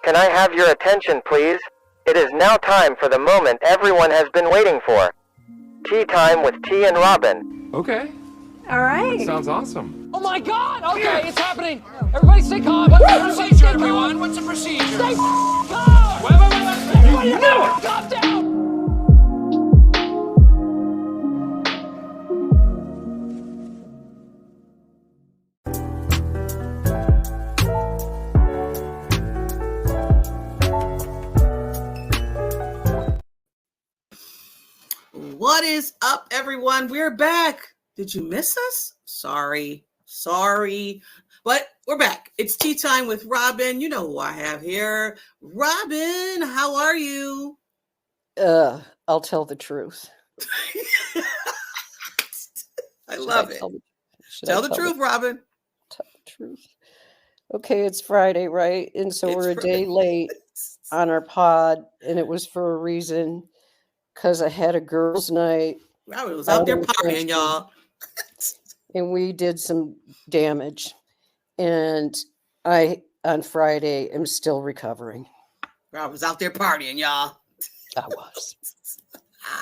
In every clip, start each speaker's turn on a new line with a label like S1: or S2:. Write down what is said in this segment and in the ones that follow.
S1: Can I have your attention, please? It is now time for the moment everyone has been waiting for. Tea time with T and Robyn.
S2: Okay.
S3: All right.
S2: Sounds awesome.
S4: Oh my God! Okay, it's happening. Everybody stay calm. What's the procedure, everyone? What's the procedure? Stay calm. Wait. Everybody, calm down.
S5: What is up, everyone? We're back. Did you miss us? Sorry. But we're back. It's tea time with Robyn. You know who I have here. Robyn, how are you?
S3: I'll tell the truth.
S5: I love it. Tell the truth, Robyn.
S3: Tell the truth. Okay, it's Friday, right? And so we're a day late on our pod, and it was for a reason. Because I had a girls' night.
S5: Robyn was out there partying, y'all.
S3: And we did some damage. And I, on Friday, am still recovering.
S5: Robyn was out there partying, y'all.
S3: I was.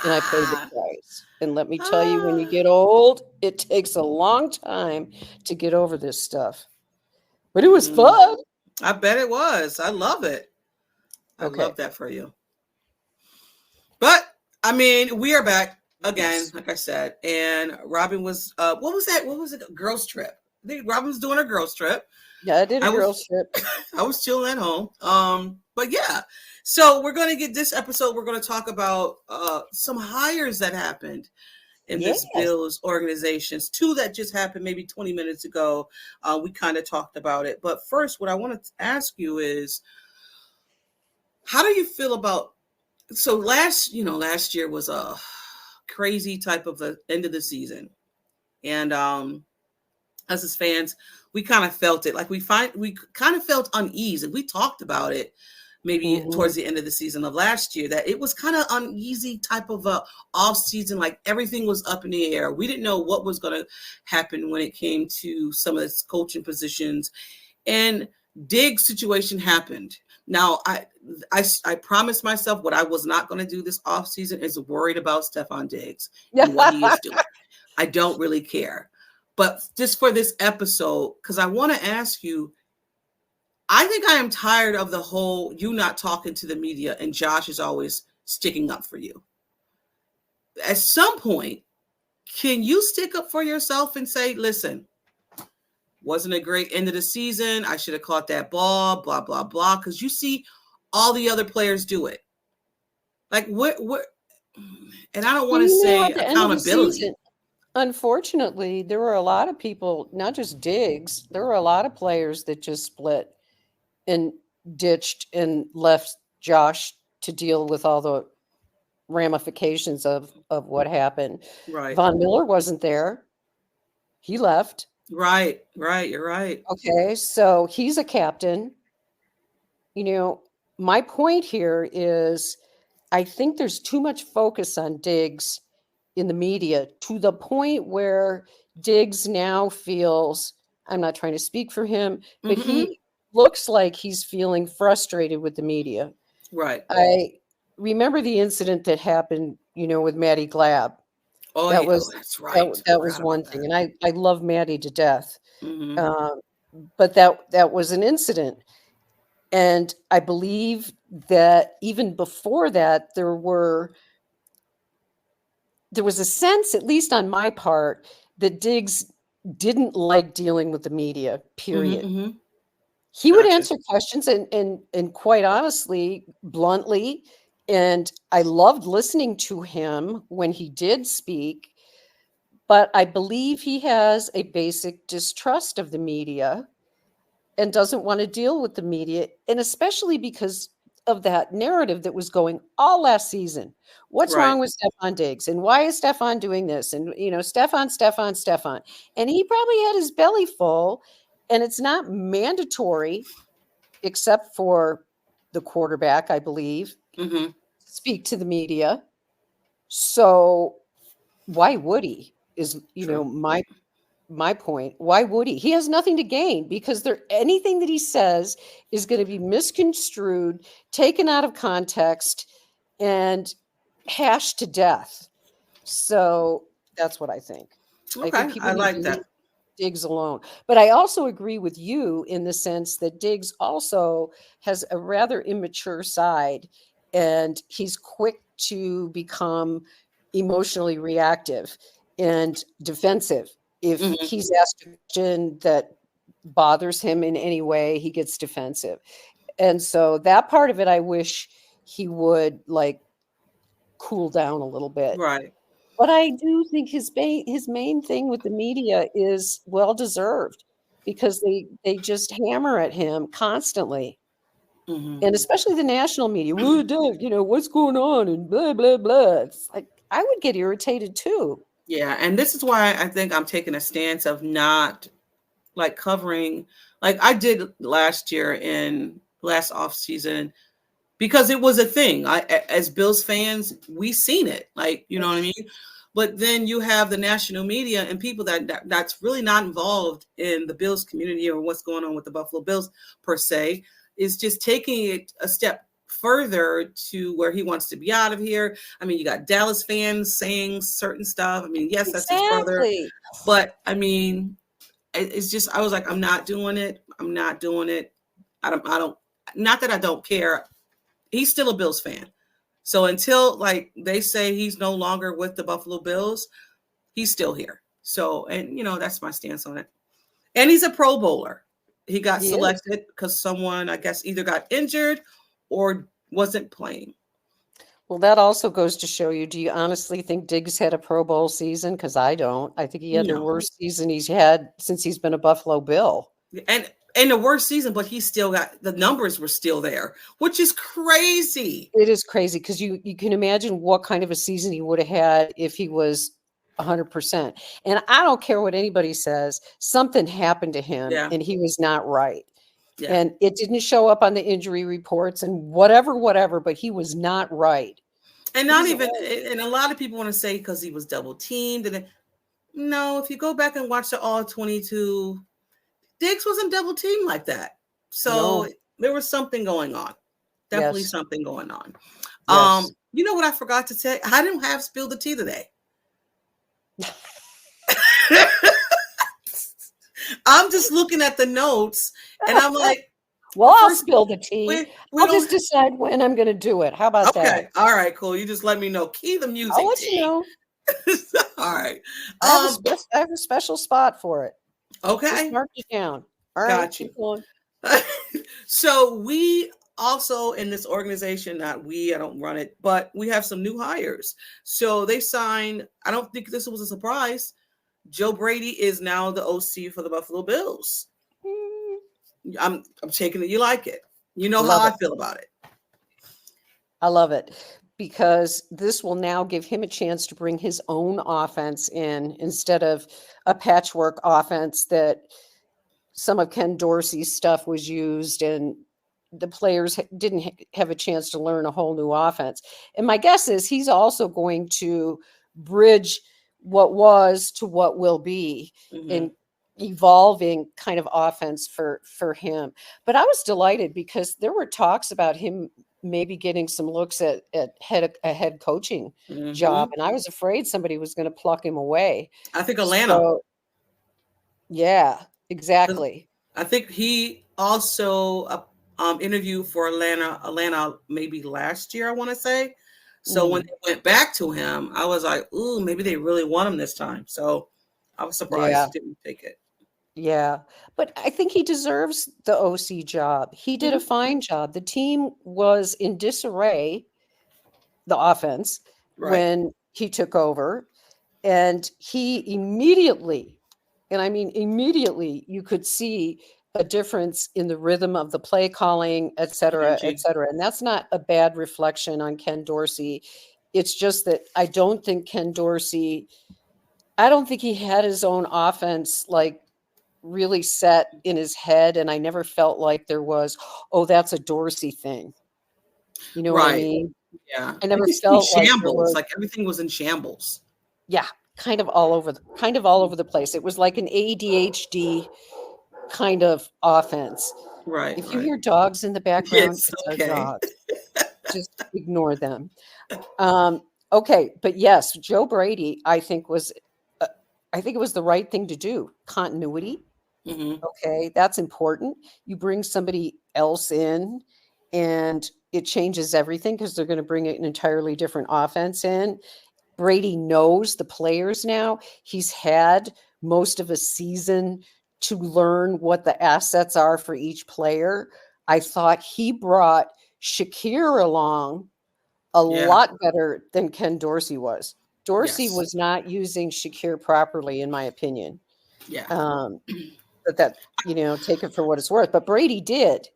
S3: And I paid the price. And let me tell you, when you get old, it takes a long time to get over this stuff. But it was fun.
S5: I bet it was. I love it. I love that for you. But I mean, we are back again, like I said, and Robyn was, what was that? What was it? Girls trip. I think Robyn was doing a girls trip.
S3: Yeah, I did a girls trip.
S5: I was chilling at home. But yeah, so we're going to get this episode. We're going to talk about some hires that happened in this Bills organizations. Two that just happened maybe 20 minutes ago. We kind of talked about it. But first, what I want to ask you is, how do you feel about, so last year was a crazy type of the end of the season. And us as fans, we kind of felt it. Like we kind of felt unease, and we talked about it maybe towards the end of the season of last year, that it was kind of uneasy type of a off season. Like everything was up in the air. We didn't know what was going to happen when it came to some of the coaching positions, and Diggs' situation happened. Now, I promised myself what I was not going to do this offseason is worried about Stefon Diggs and what he is doing. I don't really care. But just for this episode, because I want to ask you, I think I am tired of the whole you not talking to the media and Josh is always sticking up for you. At some point, can you stick up for yourself and say, listen, wasn't a great end of the season. I should have caught that ball, blah, blah, blah. Because you see all the other players do it. Like, what? And I don't want to say accountability.
S3: Unfortunately, there were a lot of people, not just Diggs, there were a lot of players that just split and ditched and left Josh to deal with all the ramifications of what happened.
S5: Right.
S3: Von Miller wasn't there. He left.
S5: Right. You're right.
S3: Okay, so he's a captain. You know, my point here is I think there's too much focus on Diggs in the media to the point where Diggs now feels, I'm not trying to speak for him, but he looks like he's feeling frustrated with the media.
S5: Right.
S3: I remember the incident that happened, with Maddie Glab.
S5: Oh, that's right.
S3: That was one thing. And I love Maddie to death. But that was an incident. And I believe that even before that, there was a sense, at least on my part, that Diggs didn't like dealing with the media, period. He would answer questions and quite honestly, bluntly, and I loved listening to him when he did speak, but I believe he has a basic distrust of the media and doesn't want to deal with the media, and especially because of that narrative that was going all last season. What's wrong with Stefon Diggs? And why is Stefon doing this? And, Stefon. And he probably had his belly full, and it's not mandatory, except for the quarterback, I believe, speak to the media. So why would he is, my my point. Why would he? He has nothing to gain because anything that he says is going to be misconstrued, taken out of context, and hashed to death. So that's what I think.
S5: Okay,
S3: I think people
S5: I
S3: need
S5: like
S3: to
S5: that.
S3: leave Diggs alone. But I also agree with you in the sense that Diggs also has a rather immature side, and he's quick to become emotionally reactive and defensive. If
S5: Mhm.
S3: he's asked a question that bothers him in any way, he gets defensive. And so that part of it, I wish he would like cool down a little bit.
S5: Right.
S3: But I do think his main thing with the media is well deserved because they just hammer at him constantly.
S5: Mhm.
S3: And especially the national media. Well, Doug, what's going on and blah, blah, blah. It's like I would get irritated too.
S5: Yeah, and this is why I think I'm taking a stance of not like covering like I did last year in last off season because it was a thing. As Bills fans, we seen it. Like, you know what I mean? But then you have the national media and people that's really not involved in the Bills community or what's going on with the Buffalo Bills per se, is just taking it a step further to where he wants to be out of here. I mean, you got Dallas fans saying certain stuff. I mean, yes, that's his brother,
S3: Exactly.
S5: but I mean, it's just, I was like, I'm not doing it. I'm not doing it. I don't, not that I don't care. He's still a Bills fan. So until like they say he's no longer with the Buffalo Bills, he's still here. So, and that's my stance on it. And he's a Pro Bowler. He got
S3: He is.
S5: selected because someone, I guess, either got injured or wasn't playing.
S3: Well, that also goes to show you, do you honestly think Diggs had a Pro Bowl season? Because I don't. I think he had the worst season he's had since he's been a Buffalo Bill.
S5: And the worst season, but he still got, the numbers were still there, which is crazy.
S3: It is crazy because you can imagine what kind of a season he would have had if he was 100%. And I don't care what anybody says. Something happened to him and he was not right. Yeah. And it didn't show up on the injury reports and whatever, but he was not right.
S5: And not even, and a lot of people want to say because he was double teamed. And no, if you go back and watch the all 22, Diggs wasn't double teamed like that. So there was something going on. Definitely something going on. Yes. You know what I forgot to say? I didn't have spilled the tea today. I'm just looking at the notes and I'm like,
S3: well, I'll spill the tea. I'll just decide when I'm going to do it. How about that? Okay.
S5: All right, cool. You just let me know. Key the music.
S3: I'll let you know.
S5: All right.
S3: I have a special spot for it.
S5: Okay.
S3: Just mark it down. All
S5: Got
S3: right.
S5: you. So we also in this organization, I don't run it, but we have some new hires. So they signed, I don't think this was a surprise. Joe Brady is now the OC for the Buffalo Bills. I'm taking it. You like it. You know how I feel about it.
S3: I love it because this will now give him a chance to bring his own offense in instead of a patchwork offense that some of Ken Dorsey's stuff was used and the players didn't have a chance to learn a whole new offense. And my guess is he's also going to bridge what was to what will be in evolving kind of offense for him. But I was delighted because there were talks about him maybe getting some looks at a head coaching job. And I was afraid somebody was going to pluck him away.
S5: I think Atlanta. So,
S3: yeah, exactly.
S5: I think he also interviewed for Atlanta maybe last year, I want to say. So when they went back to him, I was like, ooh, maybe they really want him this time. So I was surprised he didn't take it.
S3: Yeah, but I think he deserves the OC job. He did a fine job. The team was in disarray, the offense, when he took over. And he immediately, and I mean immediately, you could see a difference in the rhythm of the play calling, et cetera, et cetera. And that's not a bad reflection on Ken Dorsey. It's just that I don't think Ken Dorsey, I don't think he had his own offense like really set in his head. And I never felt like there was, oh, that's a Dorsey thing. You know what I mean?
S5: Yeah.
S3: I never felt
S5: like shambles. Like everything was in shambles.
S3: Yeah, kind of all over the place. It was like an ADHD kind of offense.
S5: Right.
S3: If you hear dogs in the background,
S5: It's
S3: it's
S5: okay.
S3: our dogs. Just ignore them. Okay, but yes, Joe Brady, I think it was the right thing to do. Continuity. Okay, that's important. You bring somebody else in, and it changes everything because they're going to bring an entirely different offense in. Brady knows the players now. He's had most of a season to learn what the assets are for each player. I thought he brought Shakir along a lot better than Ken Dorsey was. Dorsey was not using Shakir properly, in my opinion.
S5: Yeah.
S3: But that, take it for what it's worth. But Brady did.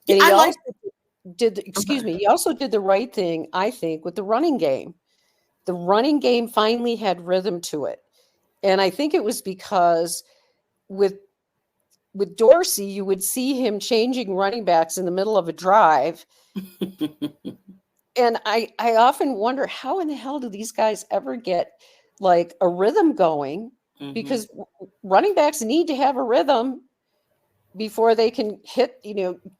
S3: And
S5: he
S3: also did the right thing, I think, with the running game. The running game finally had rhythm to it. And I think it was because with Dorsey, you would see him changing running backs in the middle of a drive. And I often wonder, how in the hell do these guys ever get like a rhythm going? Because running backs need to have a rhythm before they can hit,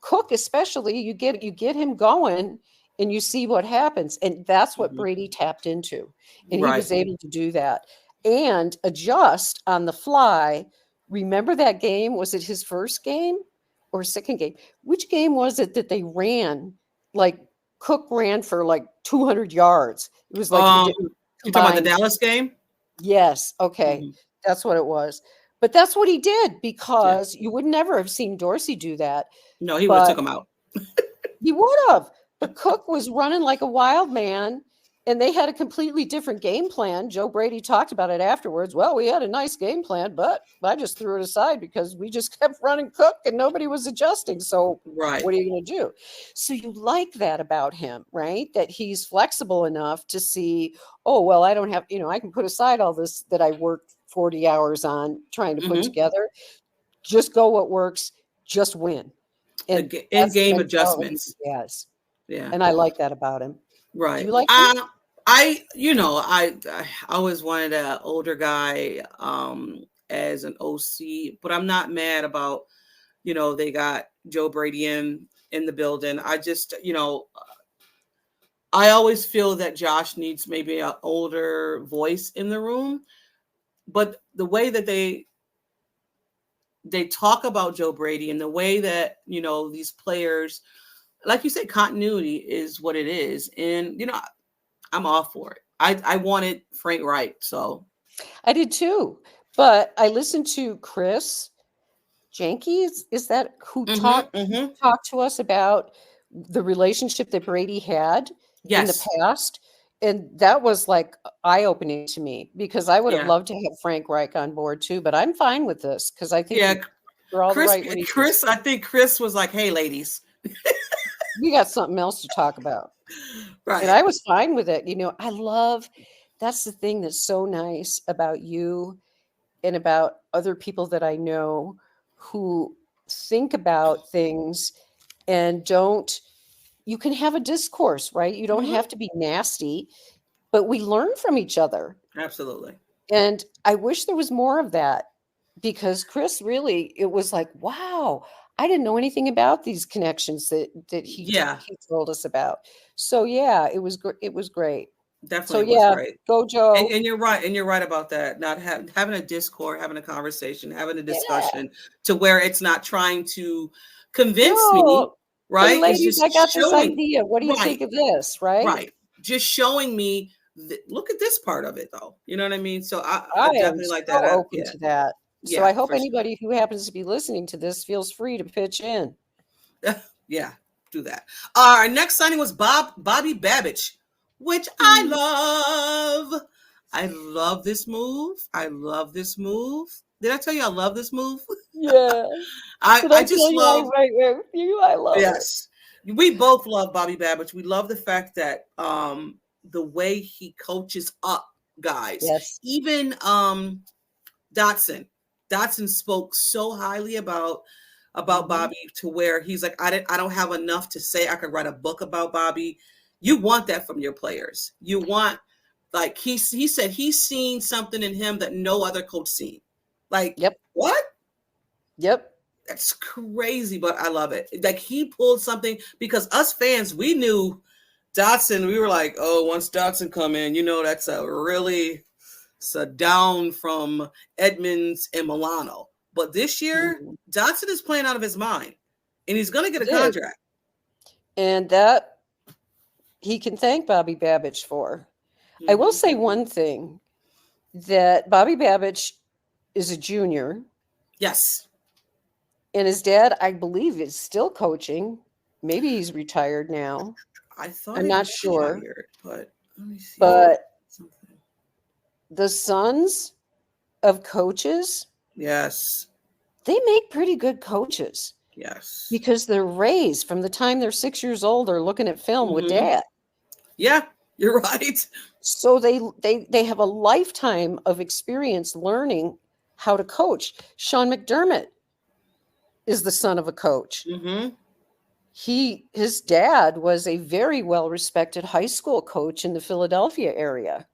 S3: Cook especially. You get him going and you see what happens. And that's what Brady tapped into. And he was able to do that and adjust on the fly. Remember that game? Was it his first game or second game? Which game was it that they ran? Like Cook ran for like 200 yards. It was like
S5: you're talking about the Dallas game?
S3: Yes. Okay. That's what it was. But that's what he did, because you would never have seen Dorsey do that.
S5: No, he would have took him out.
S3: He would have. But Cook was running like a wild man, and they had a completely different game plan. Joe Brady talked about it afterwards. Well, we had a nice game plan, but I just threw it aside because we just kept running Cook and nobody was adjusting. So what are you going to do? So you like that about him, right? That he's flexible enough to see, oh, well, I don't have, I can put aside all this that I worked 40 hours on trying to put together. Just go what works, just win. And
S5: in-game adjustments.
S3: Yes.
S5: Yeah.
S3: And I like that about him.
S5: Right.
S3: Do you like
S5: I always wanted an older guy as an OC, but I'm not mad about, they got Joe Brady in the building. I just, I always feel that Josh needs maybe an older voice in the room, but the way that they talk about Joe Brady and the way that, these players, like you said, continuity is what it is. And, I'm all for it. I wanted Frank Reich, so.
S3: I did too. But I listened to Chris Jenkins, is that who talked to us about the relationship that Brady had in the past? And that was like eye-opening to me, because I would have loved to have Frank Reich on board too, but I'm fine with this because I think for all the right reasons.
S5: I think Chris was like, hey, ladies.
S3: We got something else to talk about.
S5: Right.
S3: And I was fine with it. That's the thing that's so nice about you and about other people that I know who think about things and you can have a discourse, right? You don't have to be nasty, but we learn from each other.
S5: Absolutely.
S3: And I wish there was more of that, because Chris really, it was like, wow, I didn't know anything about these connections that he told us about. So it was great.
S5: Definitely was great.
S3: Go Joe.
S5: And you're right. And you're right about that. Not having a discourse, having a conversation, having a discussion to where it's not trying to convince me, right?
S3: Hey ladies, I got this idea. What do you think of this? Right.
S5: Right. Just showing me, look at this part of it though. You know what I mean? So I definitely like that.
S3: Open to that. So I hope anybody who happens to be listening to this feels free to pitch in.
S5: Yeah, do that. Our next signing was Bobby Babbage, which I love. I love this move. Did I tell you I love this move?
S3: Yeah.
S5: I just love.
S3: Right with you. I love it.
S5: Yes. We both love Bobby Babbage. We love the fact that the way he coaches up guys.
S3: Yes.
S5: Even Dotson spoke so highly about Bobby, to where he's like, I don't have enough to say. I could write a book about Bobby. You want that from your players. You want Like he said he's seen something in him that no other coach seen. Like,
S3: Yep.
S5: What?
S3: Yep.
S5: That's crazy, but I love it. Like he pulled something, because us fans, we knew Dotson. We were like, oh, once Dotson come in, that's a down from Edmonds and Milano. But this year, Dotson is playing out of his mind, and he's going to get a contract.
S3: And that he can thank Bobby Babich for. I will say one thing, that Bobby Babich is a junior.
S5: Yes.
S3: And his dad, I believe, is still coaching. Maybe he's retired now.
S5: I thought
S3: I'm not sure.
S5: Retired, but let me see.
S3: But the sons of coaches,
S5: yes,
S3: they make pretty good coaches.
S5: Yes.
S3: Because they're raised from the time they're 6 years old, they're looking at film with dad.
S5: Yeah, you're right.
S3: So they have a lifetime of experience learning how to coach. Sean McDermott is the son of a coach. His dad was a very well-respected high school coach in the Philadelphia area.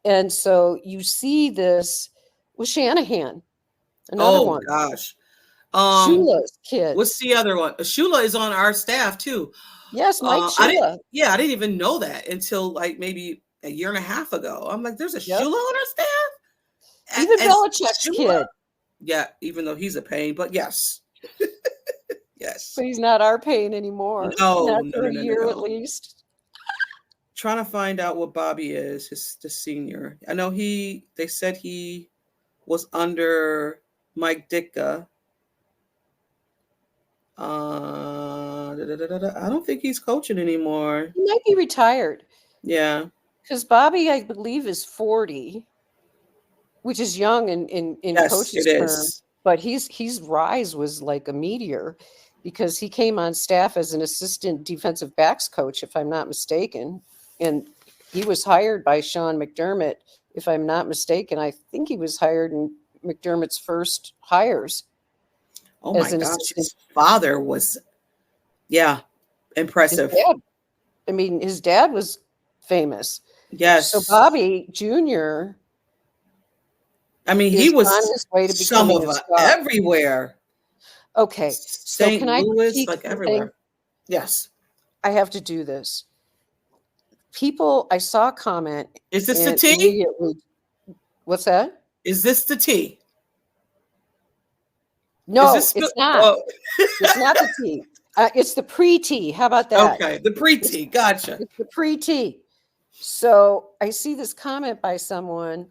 S3: And so you see this with Shanahan, another one.
S5: Oh, gosh.
S3: Shula's kid.
S5: What's the other one? Shula is on our staff, too.
S3: Yes, Mike Shula.
S5: I didn't even know that until like maybe a year and a half ago. I'm like, there's a Shula on our staff?
S3: Even Belichick's kid.
S5: Yeah, even though he's a pain, but yes. Yes.
S3: But he's not our pain anymore.
S5: No,
S3: not for a year at least.
S5: Trying to find out what Bobby is, the senior. I know they said he was under Mike Ditka. I don't think he's coaching anymore.
S3: He might be retired.
S5: Yeah.
S3: Because Bobby, I believe, is 40, which is young in
S5: yes,
S3: coach's
S5: it
S3: term.
S5: is.
S3: But his rise was like a meteor, because he came on staff as an assistant defensive backs coach, if I'm not mistaken. And he was hired by Sean McDermott, if I'm not mistaken. I think he was hired in McDermott's first hires.
S5: Oh my gosh, his father was, impressive.
S3: His dad was famous.
S5: Yes.
S3: So Bobby Jr.
S5: he was
S3: on his way to
S5: some of everywhere.
S3: Okay.
S5: St. Louis, like everywhere.
S3: Thing?
S5: Yes.
S3: I have to do this. I saw a comment.
S5: Is this the T?
S3: What's that?
S5: Is this the T?
S3: No, it's not. Oh. It's not the T. It's the pre-T. How about that?
S5: Okay, the pre-T. Gotcha.
S3: It's the pre-T. So I see this comment by someone.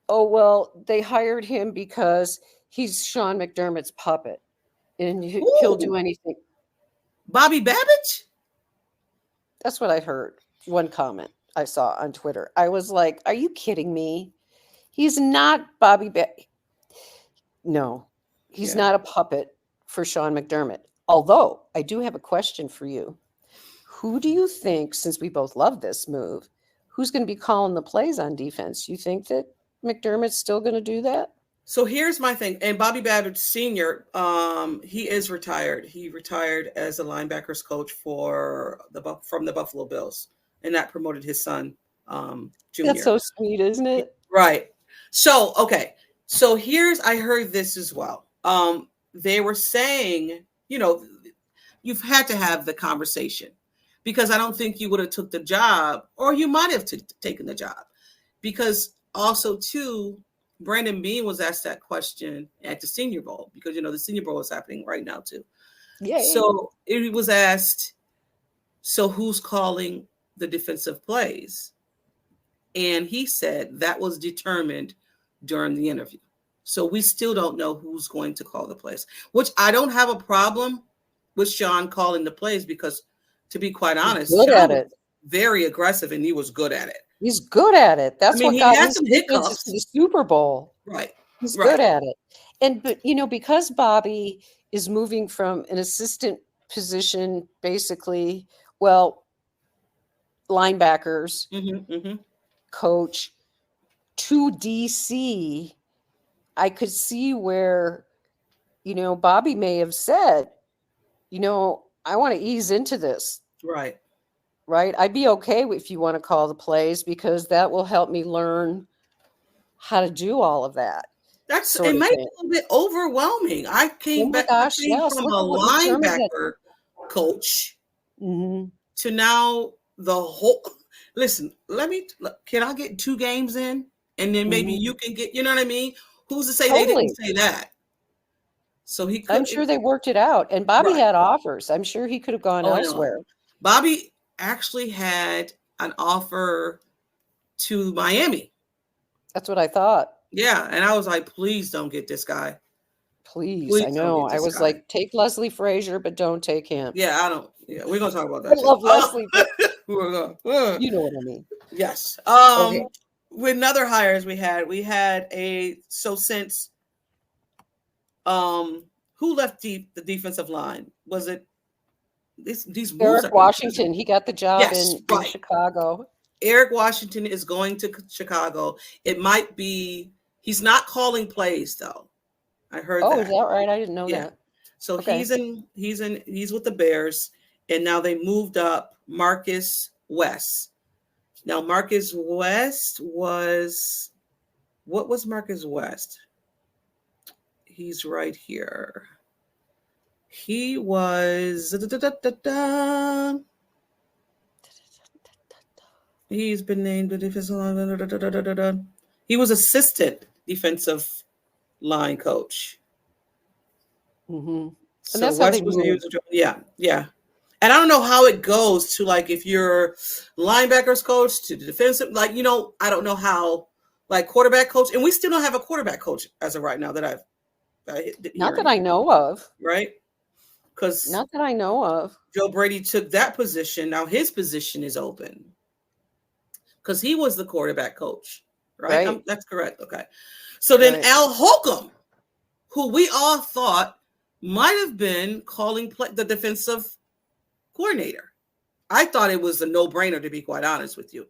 S3: Oh, well, they hired him because he's Sean McDermott's puppet, and he'll do anything.
S5: Bobby Babich?
S3: That's what I heard. One comment I saw on Twitter. I was like, are you kidding me? He's not Bobby Babich. No, he's not a puppet for Sean McDermott. Although I do have a question for you. Who do you think, since we both love this move, who's going to be calling the plays on defense? You think that McDermott's still going to do that?
S5: So here's my thing. And Bobby Babich Sr., he is retired. He retired as a linebackers coach from the Buffalo Bills, and that promoted his son, Junior.
S3: That's so sweet, isn't it?
S5: Right. So, okay. So I heard this as well. They were saying, you've had to have the conversation, because I don't think you would have took the job, or you might have taken the job, because also too, Brandon Beane was asked that question at the Senior Bowl, because the Senior Bowl is happening right now too.
S3: Yeah.
S5: So it was asked, so who's calling the defensive plays? And he said that was determined during the interview. So we still don't know who's going to call the plays, which I don't have a problem with Sean calling the plays, because, to be quite honest,
S3: he's good at it.
S5: Very aggressive, and he was good at it.
S3: He's good at it. That's what got him to the Super Bowl.
S5: Right.
S3: He's good at it. But because Bobby is moving from an assistant position, basically, linebackers, coach, to DC, I could see where, Bobby may have said, I want to ease into this.
S5: Right.
S3: right? I'd be okay if you want to call the plays, because that will help me learn how to do all of that.
S5: It might be a little bit overwhelming. I came
S3: Oh my gosh,
S5: from
S3: yes.
S5: a
S3: Look at what McDermott did.
S5: linebacker coach
S3: Mm-hmm.
S5: to now the whole. Listen, can I get 2 games in, and then maybe you can get, you know what I mean? Who's to say they didn't say that? So he could.
S3: I'm sure they worked it out, and Bobby had offers. I'm sure he could have gone elsewhere.
S5: Bobby actually had an offer to Miami.
S3: That's what I thought.
S5: Yeah, and I was like, please don't get this guy.
S3: Please, I know. I was like, take Leslie Frazier, but don't take him.
S5: Yeah, I don't. Yeah, we're gonna talk about that.
S3: I love Leslie. But
S5: you know
S3: what I mean.
S5: Yes. With other hires we had since who left the defensive line? Was it these
S3: Eric Washington? He got the job in Chicago.
S5: Eric Washington is going to Chicago. It might be he's not calling plays though. I heard that.
S3: Oh, is that right? I didn't know that.
S5: So he's with the Bears, and now they moved up Marcus West. Now Marcus West was what was Marcus West? He's right here. He was he's been named a defensive. He was assistant defensive line coach.
S3: Mm-hmm.
S5: So and that's West how they was yeah. And I don't know how it goes to like if you're linebackers coach to the defensive, like I don't know how like quarterback coach, and we still don't have a quarterback coach as of right now that
S3: not that I know of.
S5: Right? Because
S3: not that I know of.
S5: Joe Brady took that position. Now his position is open because he was the quarterback coach, right? That's correct. Okay. So then Al Holcomb, who we all thought might have been calling the defensive coordinator. I thought it was a no-brainer, to be quite honest with you.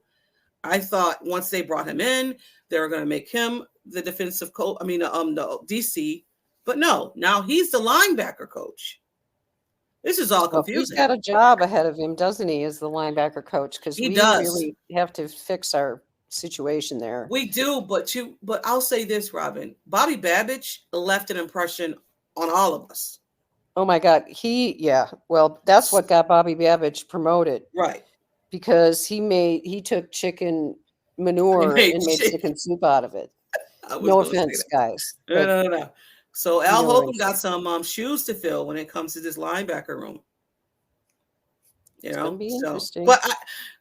S5: I thought once they brought him in, they were going to make him the defensive coach. I mean, the DC. But no, now he's the linebacker coach. This is all confusing.
S3: He's got a job ahead of him, doesn't he, as the linebacker coach? Because we really have to fix our situation there.
S5: We do, but I'll say this, Robyn. Bobby Babich left an impression on all of us.
S3: Oh my God. Well, that's what got Bobby Babich promoted.
S5: Right.
S3: Because he took chicken manure and made chicken soup out of it. No offense, guys.
S5: No. So Al Holcomb got some shoes to fill when it comes to this linebacker room.
S3: It's gonna be interesting.
S5: But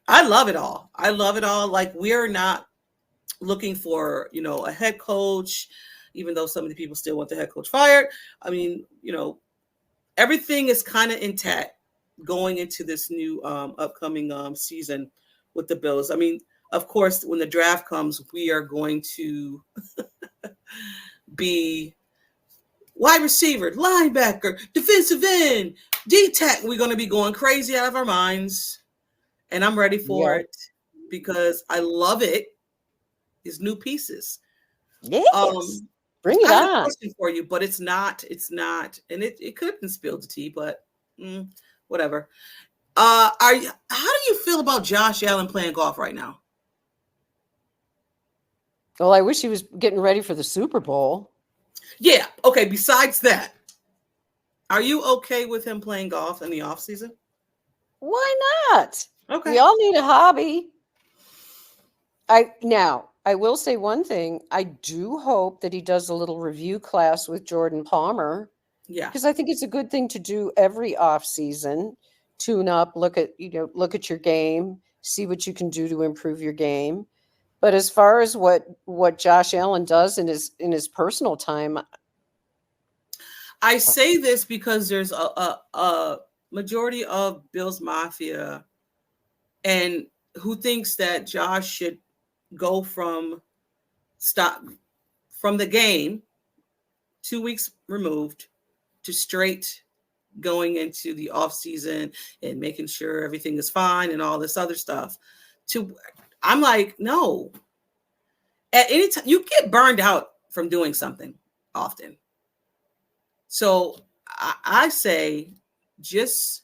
S5: I love it all. I love it all. Like we're not looking for, a head coach, even though some of the people still want the head coach fired. I mean, everything is kind of intact going into this new upcoming season with the Bills. I mean, of course, when the draft comes, we are going to be wide receiver, linebacker, defensive end, D-tack. We're going to be going crazy out of our minds. And I'm ready for it because I love it. These new pieces.
S3: Yes. Bring it on.
S5: I have a question for you, but it's not, and it could have been spilled the tea, but whatever. How do you feel about Josh Allen playing golf right now?
S3: Well, I wish he was getting ready for the Super Bowl.
S5: Yeah. Okay. Besides that, are you okay with him playing golf in the off season?
S3: Why not?
S5: Okay.
S3: We all need a hobby. I will say one thing. I do hope that he does a little review class with Jordan Palmer.
S5: Yeah.
S3: Because I think it's a good thing to do every off season. Tune up, look at your game, see what you can do to improve your game. But as far as what Josh Allen does in his personal time,
S5: I say this because there's a majority of Bills Mafia and who thinks that Josh should go from the game 2 weeks removed to straight going into the off season and making sure everything is fine and all this other stuff. I'm like, no. At any time, you get burned out from doing something often. So I say, just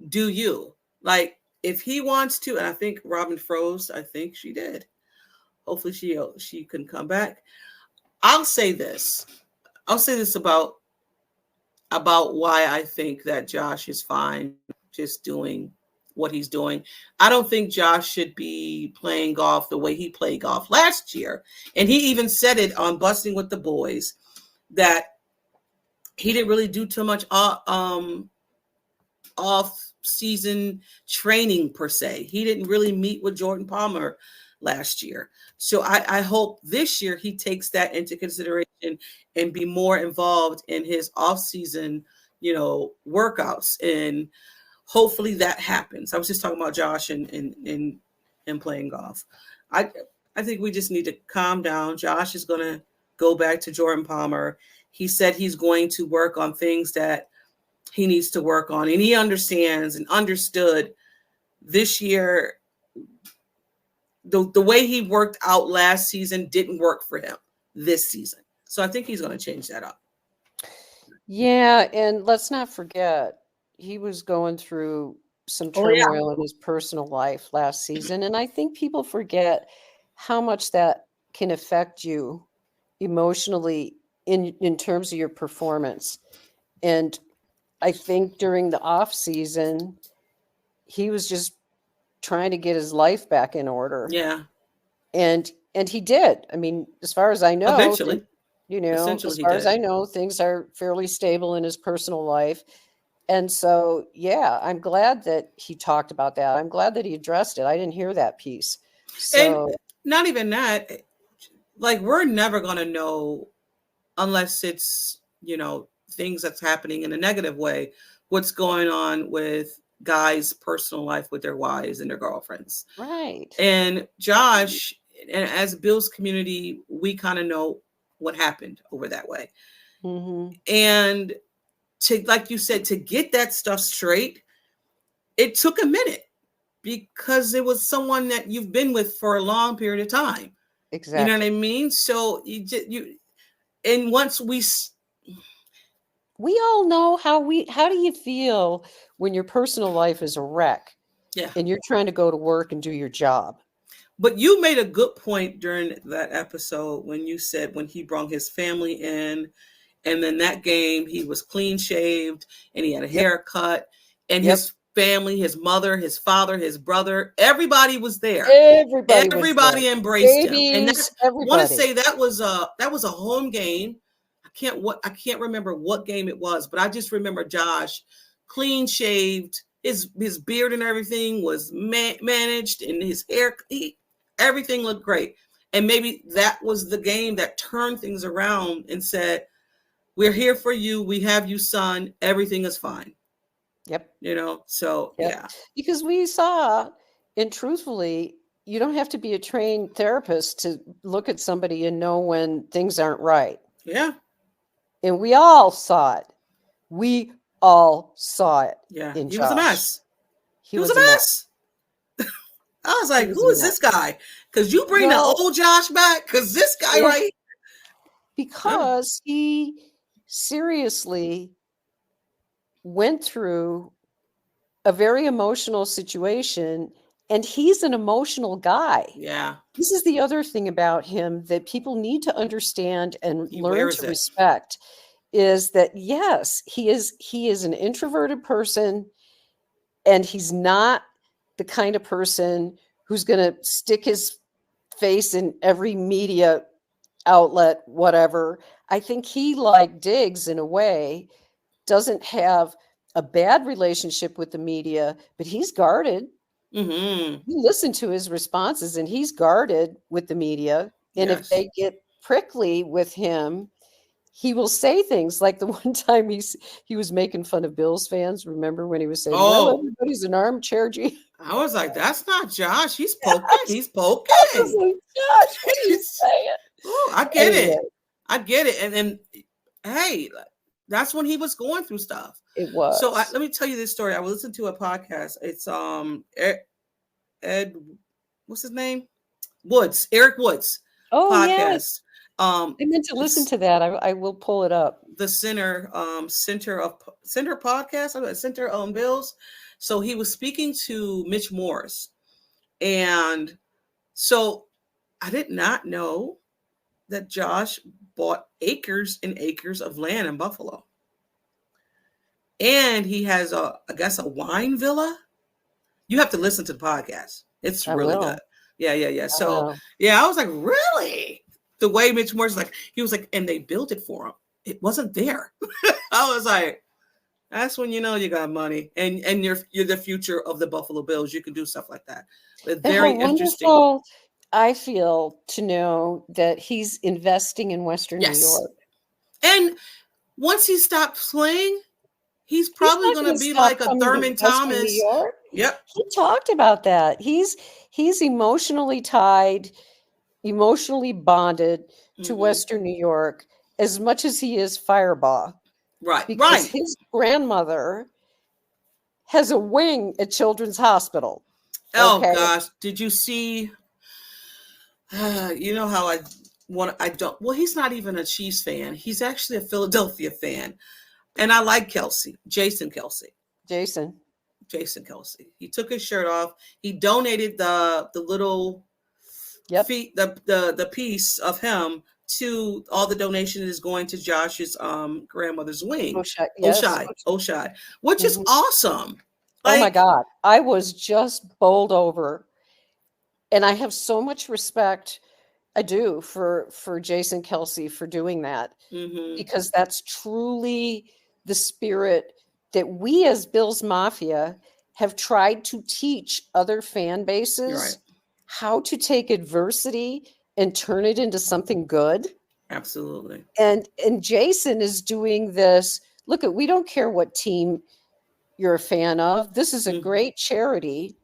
S5: do you. Like, if he wants to, and I think Robyn froze. I think she did. Hopefully she can come back. I'll say this about why I think that Josh is fine just doing what he's doing. I don't think Josh should be playing golf the way he played golf last year. And he even said it on Busting with the Boys that he didn't really do too much off-season training per se. He didn't really meet with Jordan Palmer last year. So I hope this year he takes that into consideration and be more involved in his off-season, workouts. And hopefully that happens. I was just talking about Josh and playing golf. I think we just need to calm down. Josh is going to go back to Jordan Palmer. He said he's going to work on things that he needs to work on. And he understands and understood this year. The way he worked out last season didn't work for him this season. So I think he's going to change that up.
S3: Yeah, and let's not forget, he was going through some turmoil in his personal life last season. And I think people forget how much that can affect you emotionally in terms of your performance. And I think during the off season, he was just trying to get his life back in order.
S5: Yeah.
S3: And he did. I mean, as far as I know,
S5: eventually,
S3: as far as I know, things are fairly stable in his personal life. And so, yeah, I'm glad that he talked about that. I'm glad that he addressed it. I didn't hear that piece. So,
S5: and not even that, like, we're never going to know unless it's, things that's happening in a negative way, what's going on with guys' personal life with their wives and their girlfriends.
S3: Right.
S5: And Josh, and as Bill's community, we kind of know what happened over that way.
S3: Mm-hmm.
S5: And to, like you said, to get that stuff straight, it took a minute because it was someone that you've been with for a long period of time.
S3: Exactly.
S5: You know what I mean? So and once
S3: we all know how do you feel when your personal life is a wreck?
S5: Yeah.
S3: And you're trying to go to work and do your job.
S5: But you made a good point during that episode when you said when he brought his family in, and then that game he was clean shaved and he had a haircut, and his family, his mother, his father, his brother, everybody was there. Everybody embraced him. And I want to say that was a home game. I can't remember what game it was, but I just remember Josh clean shaved, his beard and everything was managed, and his hair, everything looked great. And maybe that was the game that turned things around and said, we're here for you. We have you, son. Everything is fine.
S3: Yep.
S5: So yeah.
S3: Because we saw, and truthfully, you don't have to be a trained therapist to look at somebody and know when things aren't right.
S5: Yeah.
S3: And we all saw it.
S5: Yeah.
S3: In
S5: He
S3: Josh.
S5: was a mess. He was a mess. I was like, who is this guy? Because you bring the old Josh back? Because this guy right.
S3: Because he seriously went through a very emotional situation, and he's an emotional guy.
S5: Yeah.
S3: This is the other thing about him that people need to understand and learn to respect is that, yes, he is an introverted person, and he's not the kind of person who's going to stick his face in every media outlet, whatever. I think he, like Diggs in a way, doesn't have a bad relationship with the media, but he's guarded.
S5: Mm-hmm.
S3: You listen to his responses, and he's guarded with the media. And if they get prickly with him, he will say things like the one time he was making fun of Bills fans. Remember when he was saying, well, everybody's an armchair G?
S5: I was like, that's not Josh. He's poking. He's poking.
S3: I was like, Josh, what are you saying?
S5: Oh, I get it. I get it. And then, hey, that's when he was going through stuff.
S3: It was.
S5: So let me tell you this story. I was listening to a podcast. It's Ed, what's his name? Woods, Eric Woods.
S3: Oh,
S5: podcast.
S3: Yes. I meant to listen to that. I will pull it up.
S5: The center podcast, Center on Bills. So he was speaking to Mitch Morse. And so I did not know that Josh bought acres and acres of land in Buffalo. And he has I guess a wine villa. You have to listen to the podcast. It's really good. Yeah. So yeah, I was like, really? The way Mitch Morse he was like, and they built it for him. It wasn't there. I was like, that's when you know you got money, and you're the future of the Buffalo Bills. You can do stuff like that. But very interesting.
S3: Wonderful, I feel, to know that he's investing in Western New York.
S5: And once he stops playing, he's probably going to be like a Thurman Thomas. Yep.
S3: He talked about that. He's emotionally tied, emotionally bonded to Western New York as much as he is Firebaugh.
S5: Right.
S3: Because his grandmother has a wing at Children's Hospital.
S5: Oh gosh, did you see? You know how he's not even a Chiefs fan. He's actually a Philadelphia fan. And I like Jason Kelce. Jason Kelce. He took his shirt off. He donated the little feet, the piece of him to all the donation is going to Josh's grandmother's wing. Oshad, which is awesome.
S3: Oh my God. I was just bowled over. And I have so much respect, I do, for Jason Kelce for doing that. Because that's truly the spirit that we as Bills Mafia have tried to teach other fan bases how to take adversity and turn it into something good.
S5: Absolutely.
S3: And Jason is doing this. Look, we don't care what team you're a fan of. This is a great charity,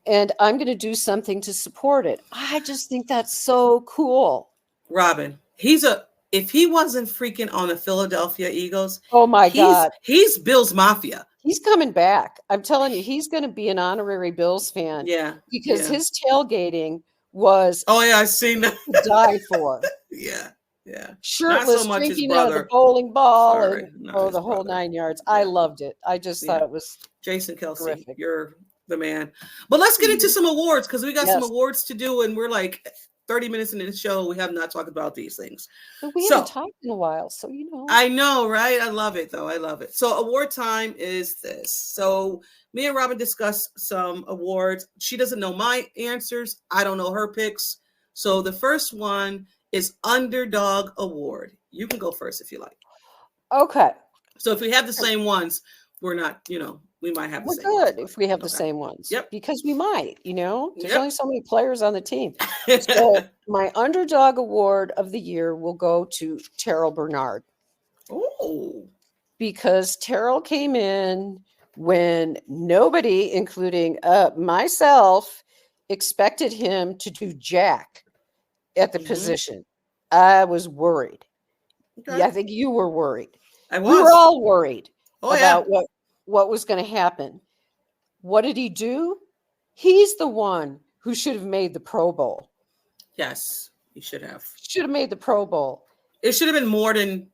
S3: and I'm going to do something to support it. I just think that's so cool.
S5: Robyn, if he wasn't freaking on the Philadelphia Eagles,
S3: oh my God,
S5: he's Bills Mafia.
S3: He's coming back. I'm telling you, he's going to be an honorary Bills fan.
S5: Yeah.
S3: Because his tailgating was
S5: I've seen that.
S3: To die for.
S5: Yeah.
S3: Shirtless, so drinking out of the bowling ball the whole 9 yards. Yeah. I loved it. I just thought it was
S5: Jason Kelce.
S3: Terrific.
S5: You're the man. But let's get into some awards, because we got some awards to do, and we're like 30 minutes into the show. We have not talked about these things.
S3: But we haven't talked in a while, so you know.
S5: I know, right? I love it, though. I love it. So award time is this. So me and Robyn discussed some awards. She doesn't know my answers. I don't know her picks. So the first one is Underdog Award. You can go first if you like.
S3: Okay.
S5: So if we have the same ones, we're not, we might have the same
S3: ones. We're good
S5: ones,
S3: if we have the same ones.
S5: Yep.
S3: Because we might, There's only so many players on the team. So my Underdog Award of the year will go to Terrell Bernard.
S5: Oh.
S3: Because Terrell came in when nobody, including myself, expected him to do jack at the position. I was worried. Okay. Yeah, I think you were worried.
S5: I was.
S3: We were all worried about what was going to happen. What did he do? He's the one who should have made the Pro Bowl.
S5: Yes, he should have.
S3: Should have made the Pro Bowl.
S5: It should have been more than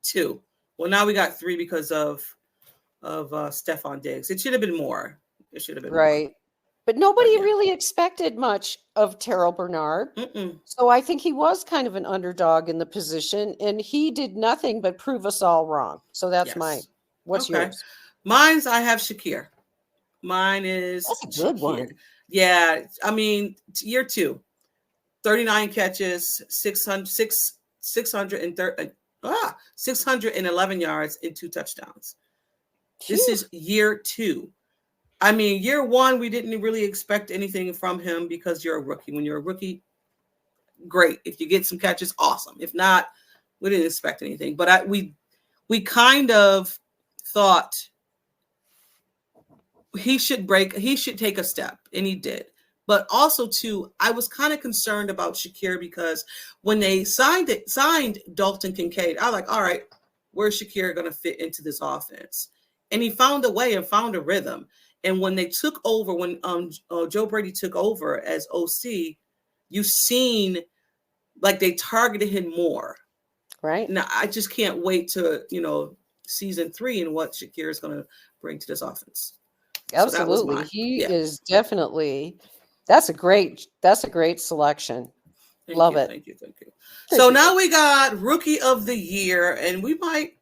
S5: 2. Well, now we got 3 because of Stephon Diggs. It should have been more. It should have been
S3: more. But nobody really expected much of Terrell Bernard. So I think he was kind of an underdog in the position, and he did nothing but prove us all wrong. So that's mine. What's yours?
S5: Mine's, I have Shakir. Mine is
S3: That's a good one.
S5: Yeah. I mean, year 2, 39 catches, 611 yards and 2 touchdowns. Phew. This is year 2. I mean, year 1, we didn't really expect anything from him because you're a rookie. When you're a rookie, great. If you get some catches, awesome. If not, we didn't expect anything. But we kind of thought he should take a step, and he did. But also, too, I was kind of concerned about Shakir because when they signed Dalton Kincaid, I was like, all right, where's Shakir going to fit into this offense? And he found a way and found a rhythm. And when they took over, when Joe Brady took over as OC, you've seen like they targeted him more.
S3: Right.
S5: Now, I just can't wait to, season 3 and what Shakir is going to bring to this offense. So that was
S3: Absolutely.
S5: mine.
S3: He
S5: Yeah.
S3: is definitely that's a great selection. Love it.
S5: Thank you.
S3: Thank
S5: So
S3: you.
S5: now we got Rookie of the Year, and we might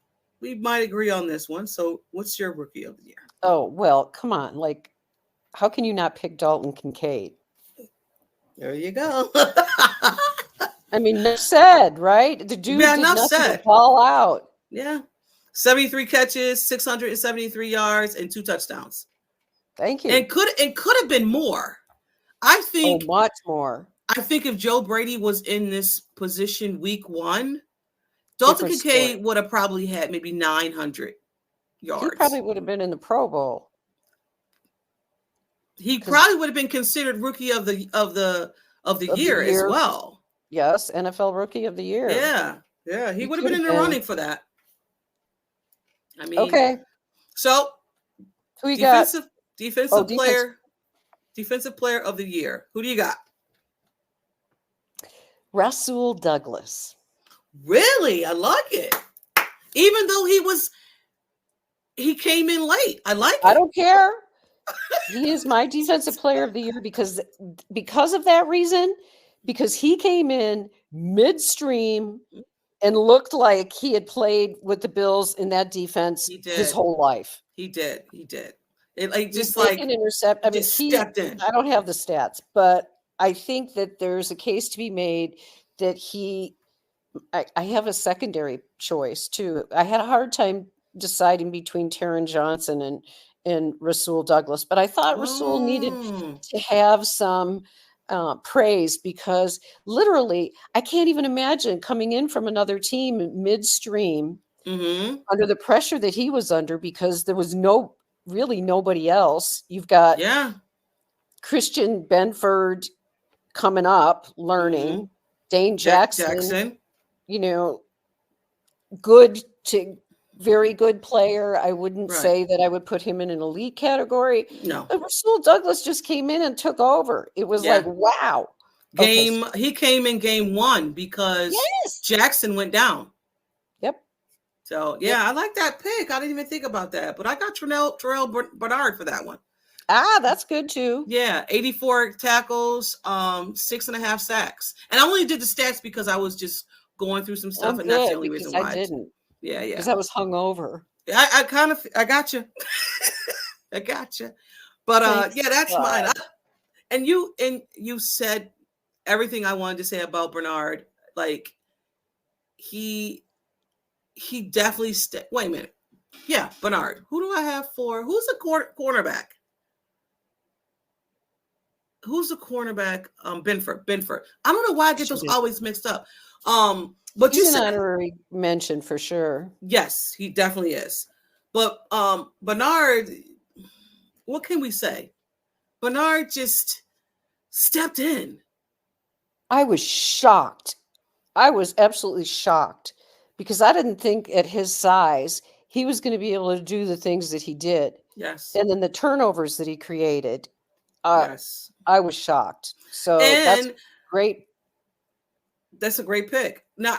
S5: agree on this one. So what's your Rookie of the Year?
S3: Oh, well, come on. Like, how can you not pick Dalton Kincaid?
S5: There you go.
S3: I mean, enough said, right? The dude did nothing but ball out.
S5: Yeah. 73 catches, 673 yards, and 2 touchdowns.
S3: Thank you.
S5: And could have been more. I think
S3: much more.
S5: I think if Joe Brady was in this position week 1, Dalton Kincaid would have probably had maybe 900 yards.
S3: He probably would have been in the Pro Bowl.
S5: He probably would have been considered Rookie of the year as well.
S3: Yes, NFL Rookie of the Year.
S5: Yeah. He would have been in the running for that. I mean,
S3: okay.
S5: So,
S3: who you got?
S5: Defensive player of the year. Who do you got?
S3: Rasul Douglas.
S5: Really? I like it. Even though he came in late. I like it.
S3: I don't care. He is my defensive player of the year because of that reason, because he came in midstream and looked like he had played with the Bills in that defense his whole life.
S5: He did. It
S3: an intercept. I mean,
S5: stepped in.
S3: I don't have the stats, but I think that there's a case to be made that I have a secondary choice too. I had a hard time deciding between Taron Johnson and Rasul Douglas, but I thought Rasul needed to have some praise because literally I can't even imagine coming in from another team midstream under the pressure that he was under because there was really nobody else. You've got Christian Benford coming up, learning. Dane Jackson, good to very good player. I wouldn't say that I would put him in an elite category.
S5: No.
S3: But Rasul Douglas just came in and took over. It was like, wow.
S5: He came in game 1 because Jackson went down.
S3: Yep.
S5: So, I like that pick. I didn't even think about that. But I got Terrell Bernard for that one.
S3: That's good too.
S5: Yeah, 84 tackles, 6.5 sacks. And I only did the stats because I was just going through some stuff, and that's the only reason why
S3: I didn't.
S5: Yeah.
S3: Because I was hungover.
S5: I got you. I got you. But that's mine. And you said everything I wanted to say about Bernard. Like he definitely wait a minute. Yeah, Bernard. Who do I have for? Who's the cornerback? Who's the cornerback? Benford. I don't know why I get those always mixed up. But
S3: he's an honorary mention for sure.
S5: Yes, he definitely is. But Bernard, what can we say? Bernard just stepped in.
S3: I was shocked. I was absolutely shocked because I didn't think at his size he was going to be able to do the things that he did.
S5: Yes.
S3: And then the turnovers that he created.
S5: Yes.
S3: I was shocked. So that's great.
S5: That's a great pick. Now,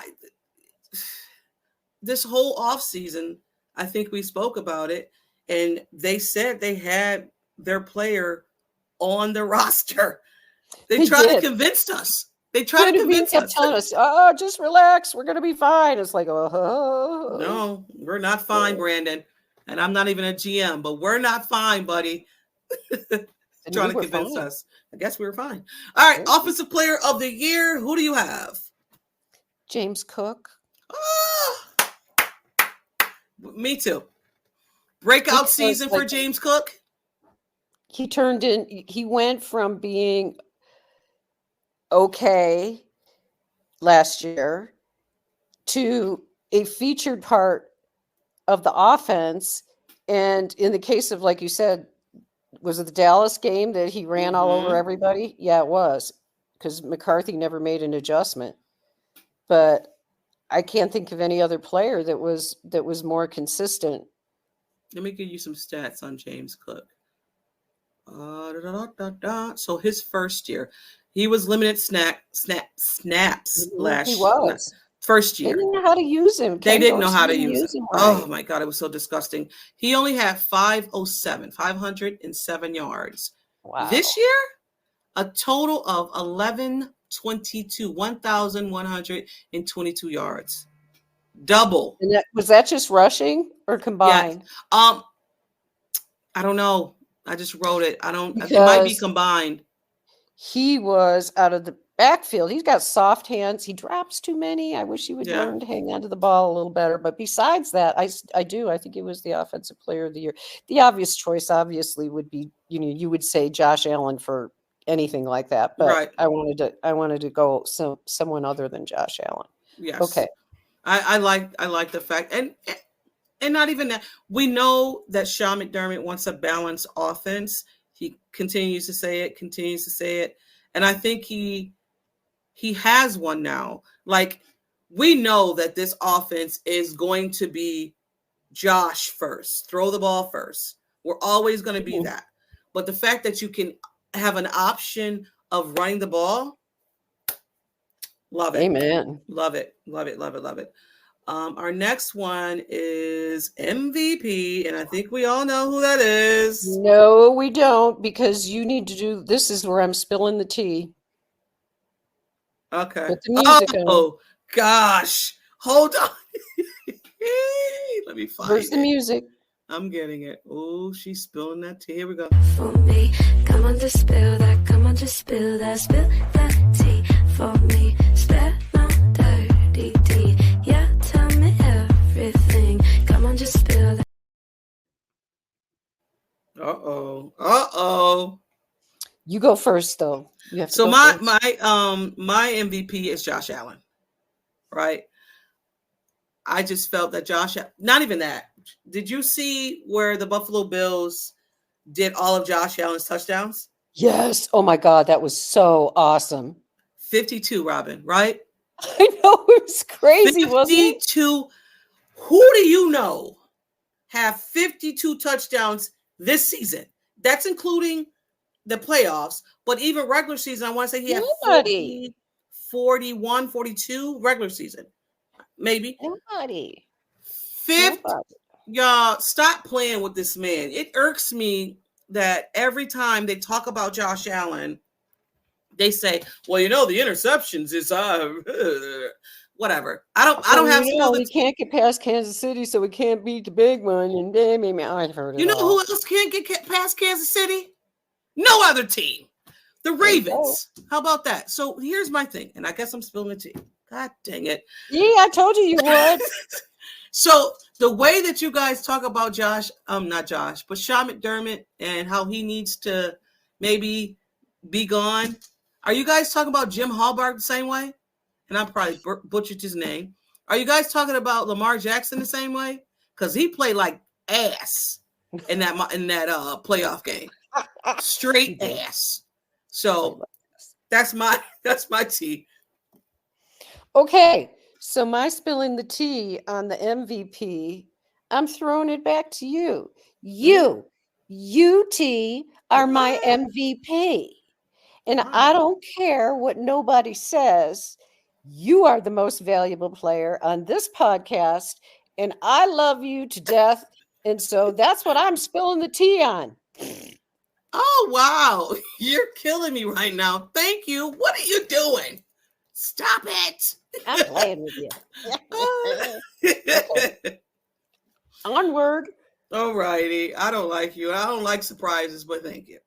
S5: this whole offseason, I think we spoke about it, and they said they had their player on the roster. They tried to convince us. They tried to convince us.
S3: Telling us, oh, just relax. We're going to be fine. It's like, oh.
S5: No, we're not fine, Brandon. And I'm not even a GM, but we're not fine, buddy. Trying to convince us. I guess we were fine. All right, offensive player of the year. Who do you have?
S3: James Cook.
S5: Oh, me too. Breakout season for James Cook.
S3: He went from being okay last year to a featured part of the offense. And in the case of, like you said, was it the Dallas game that he ran all over everybody? Yeah, it was, because McCarthy never made an adjustment. But I can't think of any other player that was more consistent.
S5: Let me give you some stats on James Cook. So his first year, he was limited snaps last.
S3: He was
S5: First
S3: They
S5: year.
S3: didn't know how to use him.
S5: They
S3: Ken
S5: didn't know
S3: Dorsey
S5: how to
S3: didn't
S5: use him.
S3: right.
S5: Oh my God, it was so disgusting. He only had 507 yards.
S3: Wow.
S5: This year, a total of 1,122 yards. Double.
S3: And was that just rushing or combined?
S5: Yeah. I don't know. I just wrote it. It might be
S3: Because
S5: combined.
S3: he was out of the backfield. He's got soft hands. He drops too many. I wish he would learn to hang on to the ball a little better. But besides that, I think it was the offensive player of the year. The obvious choice, obviously, would be, you would say Josh Allen for anything like that. But
S5: Right.
S3: I wanted to go someone other than Josh Allen.
S5: Yes.
S3: Okay.
S5: I like the fact, and not even that. We know that Sean McDermott wants a balanced offense. He continues to say it. And I think he has one now. Like, we know that this offense is going to be Josh first, throw the ball first. We're always going to be that. But the fact that you can have an option of running the ball, love it.
S3: Amen.
S5: Love it. Our next one is MVP, and I think we all know who that is.
S3: No, we don't, because you need to do. This is where I'm spilling the tea.
S5: Okay.
S3: Put the music
S5: on. Gosh. Hold on. Let me find
S3: Where's the music?
S5: I'm getting it. Oh, she's spilling that tea. Here we go.
S2: For me, come on, just spill that. Come on, just spill that. Spill that tea for me. Spill my dirty tea. Yeah, tell me everything. Come on, just spill that.
S5: Uh-oh.
S3: You go first, though. You have to
S5: so
S3: go
S5: my
S3: first.
S5: my MVP is Josh Allen, right? I just felt that not even that. Did you see where the Buffalo Bills did all of Josh Allen's touchdowns?
S3: Yes. Oh my God, that was so awesome.
S5: 52, Robyn, right?
S3: I know, it was crazy, wasn't it?
S5: 52. Who do you know have 52 touchdowns this season? That's including the playoffs, but even regular season, I want to say he had 40, 41, 42 regular season. Maybe.
S3: Nobody.
S5: Y'all, stop playing with this man. It irks me that every time they talk about Josh Allen, they say, well, the interceptions is whatever. I don't have
S3: we can't get past Kansas City, so we can't beat the big one. And I've heard it.
S5: You know who else can't get past Kansas City? No other team. The Ravens. How about that? So here's my thing, and I guess I'm spilling the tea. God dang it.
S3: Yeah, I told you would.
S5: So the way that you guys talk about not Josh, but Sean McDermott and how he needs to maybe be gone. Are you guys talking about Jim Harbaugh the same way? And I probably butchered his name. Are you guys talking about Lamar Jackson the same way? Because he played like ass in that playoff game. Straight ass. So that's my tea.
S3: Okay, so my spilling the tea on the MVP, I'm throwing it back to you. You, UT, are my MVP. And I don't care what nobody says. You are the most valuable player on this podcast, and I love you to death. And so that's what I'm spilling the tea on.
S5: Oh, wow. You're killing me right now. Thank you. What are you doing? Stop it.
S3: I'm playing with you. Okay. Onward.
S5: All righty. I don't like you. I don't like surprises, but thank you.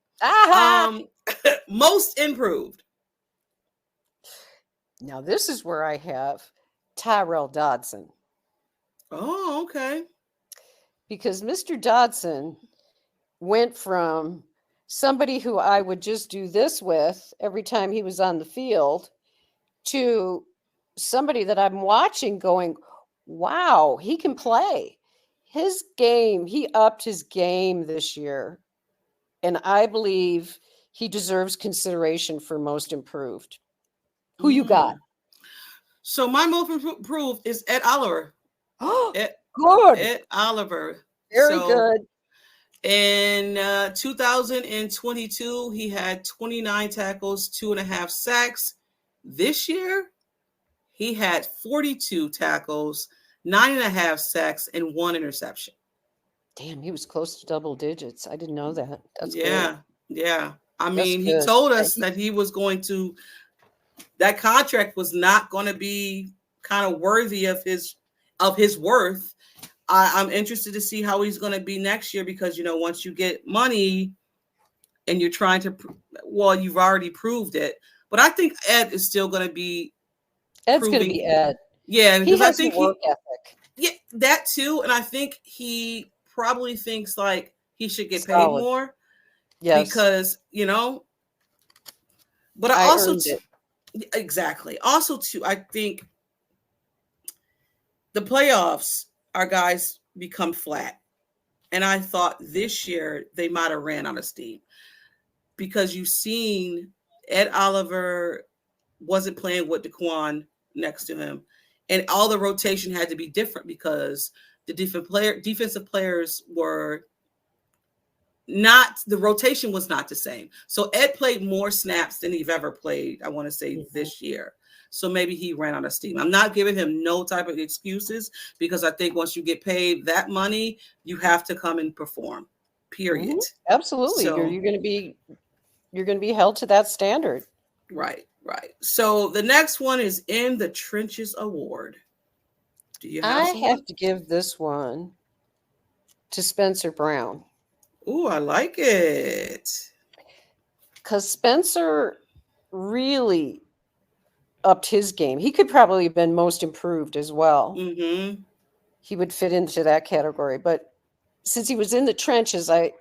S5: Most improved.
S3: Now, this is where I have Tyrell Dodson.
S5: Oh, okay.
S3: Because Mr. Dodson went from somebody who I would just do this with every time he was on the field to somebody that I'm watching going, wow, he can play. His game, he upped his game this year. And I believe he deserves consideration for most improved. Who you got?
S5: So my most improved is Ed Oliver.
S3: Oh, good.
S5: Ed Oliver.
S3: Very good.
S5: In 2022, he had 29 tackles, 2.5 sacks. This year, he had 42 tackles, 9.5 sacks, and 1 interception.
S3: Damn, he was close to double digits. I didn't know that. That's
S5: Yeah.
S3: good.
S5: Yeah. I
S3: That's
S5: mean, he
S3: good.
S5: told us that he was going to, that contract was not going to be kind of worthy of his worth. I'm interested to see how he's going to be next year because, once you get money and you're trying to, you've already proved it. But I think Ed is still going to be.
S3: Ed's going to be Ed.
S5: Yeah,
S3: he
S5: because
S3: has
S5: I think
S3: a work ethic.
S5: Yeah, that too. And I think he probably thinks like he should get paid
S3: Solid.
S5: more.
S3: Yes.
S5: Because, but I also
S3: earned it.
S5: Exactly. Also, too, I think the playoffs, our guys become flat. And I thought this year they might have ran out of steam because you've seen Ed Oliver wasn't playing with DeQuan next to him. And all the rotation had to be different because the defensive players were not, the rotation was not the same. So Ed played more snaps than he's ever played, I want to say, this year. So maybe he ran out of steam. I'm not giving him no type of excuses because I think once you get paid that money, you have to come and perform. Period.
S3: Mm-hmm. Absolutely.
S5: So,
S3: you're going to be held to that standard.
S5: Right. So the next one is In the Trenches Award. Do you have
S3: I have to give this one to Spencer Brown.
S5: Ooh, I like it.
S3: Because Spencer really upped his game. He could probably have been most improved as well.
S5: Mm-hmm.
S3: He would fit into that category. But since he was in the trenches, I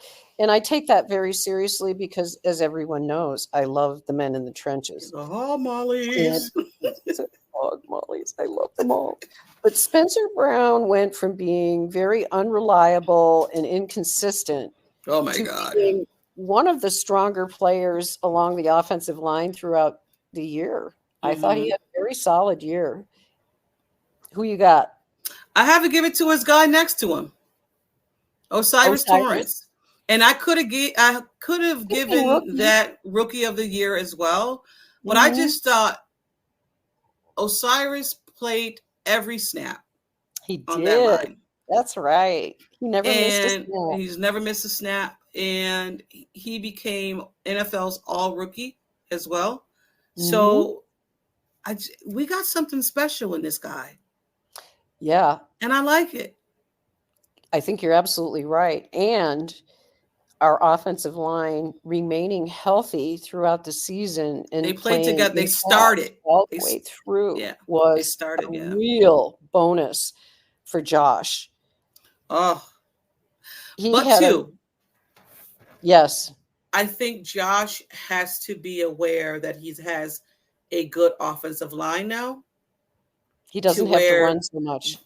S3: take that very seriously because, as everyone knows, I love the men in the trenches.
S5: Oh, Molly's.
S3: Molly's. I love them all. But Spencer Brown went from being very unreliable and inconsistent
S5: Oh, my
S3: to
S5: God.
S3: being one of the stronger players along the offensive line throughout the year. I thought he had a very solid year. Who you got?
S5: I have to give it to his guy next to him, Osiris Torrance. And I could have given that Rookie of the Year as well. But I just thought Osiris played every snap.
S3: He
S5: on
S3: did.
S5: That line.
S3: That's right. He never missed a snap.
S5: He's never missed a snap. And he became NFL's all-rookie as well. So we got something special in this guy.
S3: Yeah.
S5: And I like it.
S3: I think you're absolutely right. And our offensive line remaining healthy throughout the season and
S5: they played together. They started
S3: all the way through.
S5: Yeah,
S3: was a real bonus for Josh.
S5: Oh,
S3: yes.
S5: I think Josh has to be aware that he has a good offensive line now.
S3: He doesn't have to run so much.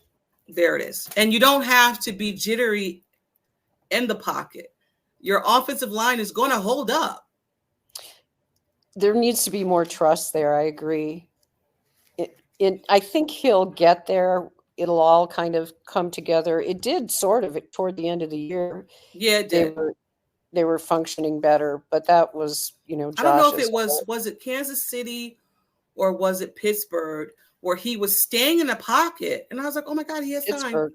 S5: There it is. And you don't have to be jittery in the pocket. Your offensive line is going to hold up.
S3: There needs to be more trust there. I agree. I think he'll get there. It'll all kind of come together. It did sort of toward the end of the year.
S5: Yeah, it did.
S3: They were functioning better, but that was, Josh's
S5: I don't know if it was it Kansas City or was it Pittsburgh where he was staying in the pocket. And I was like, oh my God, he has time.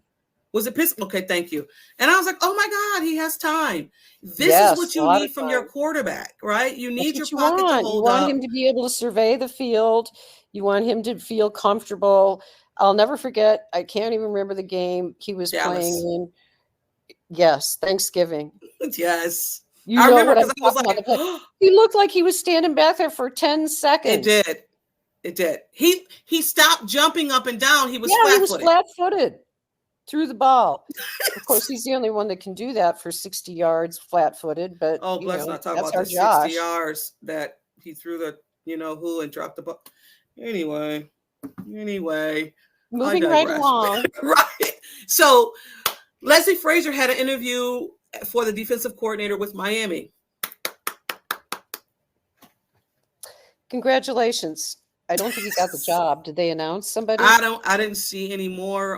S5: Was it Pittsburgh? Okay, thank you. And I was like, oh my God, he has time. This is what you need from your quarterback, right? You need your pocket to hold up.
S3: You want him to be able to survey the field. You want him to feel comfortable. I'll never forget, I can't even remember the game he was playing in. Yes, Thanksgiving.
S5: Yes.
S3: I remember because I was like, he looked like he was standing back there for 10 seconds.
S5: It did. He stopped jumping up and down. He was
S3: flat-footed. Threw the ball. Of course, he's the only one that can do that for 60 yards flat-footed. But
S5: let's not talk about the 60 yards that he threw the who and dropped the ball. Anyway,
S3: moving right along.
S5: Right. So Leslie Frazier had an interview for the defensive coordinator with Miami.
S3: Congratulations. I don't think he got the job. Did they announce somebody?
S5: I didn't see any more.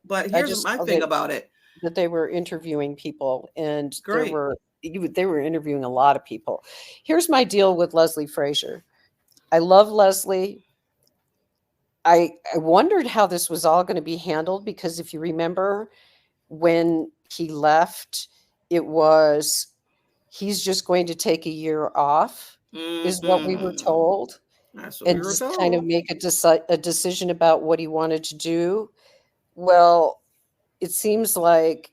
S5: But here's my thing about it.
S3: That they were interviewing people and they were interviewing a lot of people. Here's my deal with Leslie Frazier. I love Leslie. I wondered how this was all going to be handled, because if you remember when he left, it was he's just going to take a year off, is what we were told,
S5: That's what we
S3: and
S5: were
S3: just
S5: told.
S3: kind of make a decision about what he wanted to do. Well, it seems like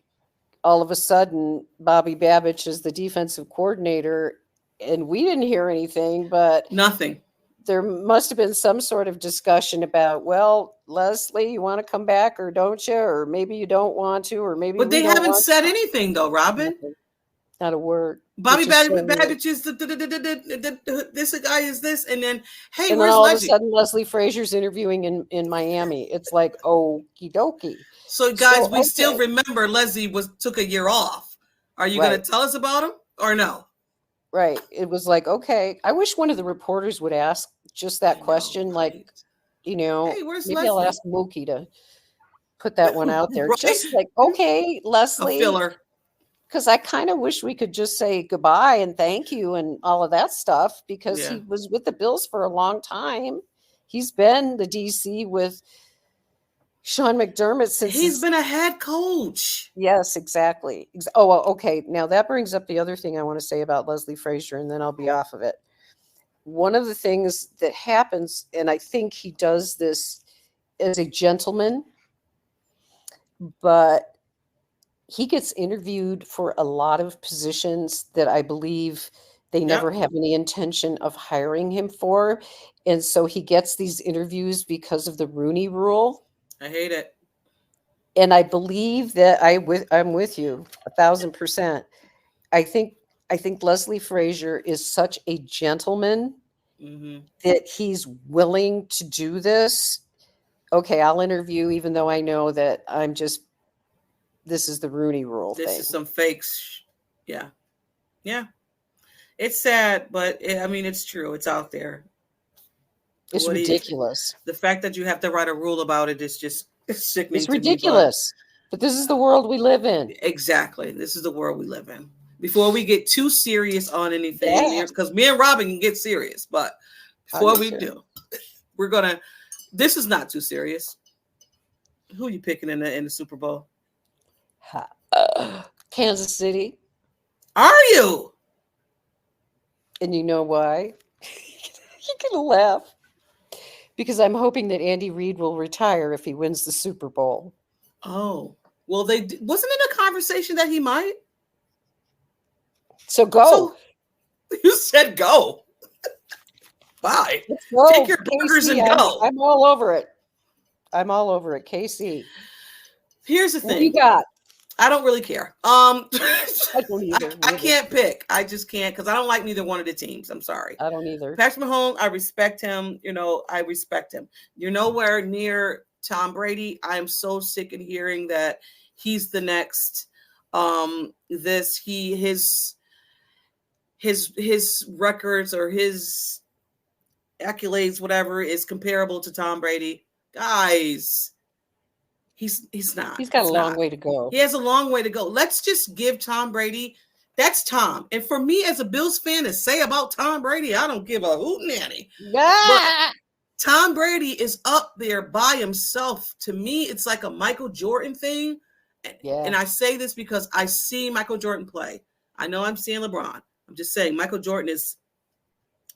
S3: all of a sudden Bobby Babich is the defensive coordinator, and we didn't hear anything, but
S5: Nothing.
S3: there must have been some sort of discussion about, well, Leslie, you want to come back or don't you? Or maybe you don't want to, or maybe
S5: But
S3: we
S5: they
S3: don't
S5: haven't
S3: want
S5: said
S3: to.
S5: anything though, Robyn.
S3: Nothing. Not a word.
S5: Bobby
S3: which is so weird.
S5: Babich is this guy is this, and then hey,
S3: And then
S5: where's
S3: all of a
S5: Leslie?
S3: sudden Leslie Frazier's interviewing in Miami. It's like, okie dokie.
S5: So guys,
S3: So,
S5: we still
S3: okay.
S5: remember Leslie took a year off. Are you
S3: Right.
S5: going to tell us about him or no?
S3: Right. It was like, okay. I wish one of the reporters would ask just that question. Like,
S5: right?
S3: hey,
S5: where's
S3: maybe I'll
S5: Leslie?
S3: ask Mookie to put that one out there.
S5: Right?
S3: Just like, okay,
S5: A
S3: Leslie.
S5: filler.
S3: Because I kind of wish we could just say goodbye and thank you and all of that stuff, because
S5: Yeah.
S3: he was with the Bills for a long time. He's been the DC with Sean McDermott since
S5: He's been a head coach.
S3: Yes, exactly. Oh, well, okay. Now that brings up the other thing I want to say about Leslie Frazier, and then I'll be off of it. One of the things that happens, and I think he does this as a gentleman, but he gets interviewed for a lot of positions that I believe they never have any intention of hiring him for. And so he gets these interviews because of the Rooney Rule.
S5: I hate it.
S3: And I believe that I'm with you 1,000%. I think Leslie Frazier is such a gentleman that he's willing to do this. Okay, I'll interview, even though I know that this is the Rooney Rule thing.
S5: This is some fakes. Yeah. Yeah. It's sad, but it's true. It's out there.
S3: It's ridiculous.
S5: The fact that you have to write a rule about it is just sickening.
S3: It's ridiculous. But this is the world we live in.
S5: Exactly. This is the world we live in. Before we get too serious on anything, because me and Robyn can get serious, but before we do, this is not too serious. Who are you picking in the Super Bowl?
S3: Kansas City.
S5: Are you?
S3: And you know why? You're going to laugh. Because I'm hoping that Andy Reid will retire if he wins the Super Bowl.
S5: Oh, well, wasn't it a conversation that he might?
S3: So go.
S5: So, you said go. Bye.
S3: Go.
S5: Take your burgers and go.
S3: I'm all over it. KC.
S5: Here's the thing.
S3: What do you got?
S5: I don't really care.
S3: I don't either.
S5: I can't pick. I just can't, because I don't like neither one of the teams. I'm sorry.
S3: I don't either.
S5: Patrick Mahomes, I respect him. I respect him. You're nowhere near Tom Brady. I'm so sick of hearing that he's the next. His records or his accolades, whatever, is comparable to Tom Brady. Guys, he's not.
S3: He's got a long way to go.
S5: He has a long way to go. Let's just give Tom Brady. That's Tom. And for me as a Bills fan to say about Tom Brady, I don't give a hootenanny. But Tom Brady is up there by himself. To me, it's like a Michael Jordan thing. And I say this because I see Michael Jordan play. I know I'm seeing LeBron. I'm just saying Michael Jordan is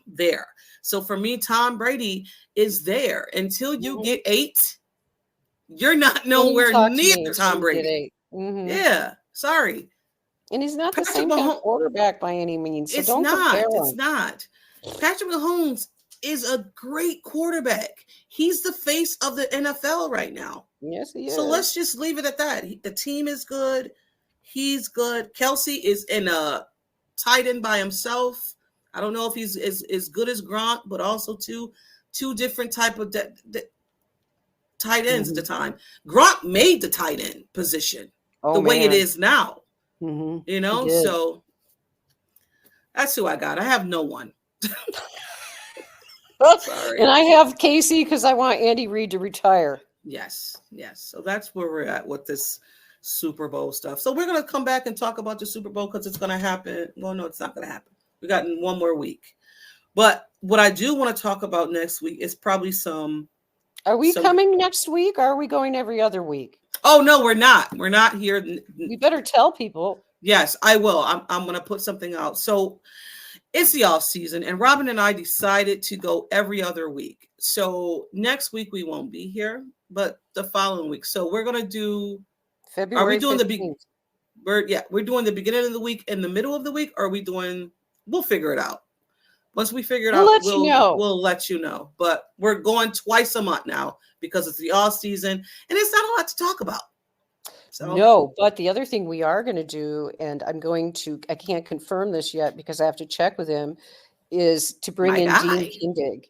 S5: there. So for me, Tom Brady is there. Until you get 8, you're not nowhere near Tom Brady. Yeah, sorry.
S3: And he's not the same kind of quarterback by any means. So
S5: it's
S3: don't compare him.
S5: It's not. Patrick Mahomes is a great quarterback. He's the face of the NFL right now.
S3: Yes, he is.
S5: So let's just leave it at that. The team is good. He's good. Kelsey is in a tight end by himself. I don't know if he's as good as Gronk, but also two different type of tight ends at the time. Gronk made the tight end position way it is now. So that's who I got. I have no one. Sorry.
S3: And I have Casey because I want Andy Reid to retire.
S5: Yes. So that's where we're at with this Super Bowl stuff. So we're going to come back and talk about the Super Bowl because it's going to happen. Well, no, it's not going to happen. We got one more week. But what I do want to talk about next week is probably some
S3: Are we
S5: So-
S3: coming next week? Or are we going every other week?
S5: Oh no, we're not. We're not here.
S3: You better tell people.
S5: Yes, I will. I'm going to put something out. So it's the off season, and Robyn and I decided to go every other week. So next week we won't be here, but the following week. So we're going to do.
S3: February.
S5: Are we doing
S3: 15th.
S5: we're doing the beginning of the week and the middle of the week, or are we doing? We'll figure it out. Once we figure it out,
S3: let you know.
S5: We'll let you know. But we're going twice a month now because it's the off season, and it's not a lot to talk about. So
S3: No, but the other thing we are going to do, and I can't confirm this yet because I have to check with him, is to bring
S5: My
S3: in
S5: guy.
S3: Dean Kindig,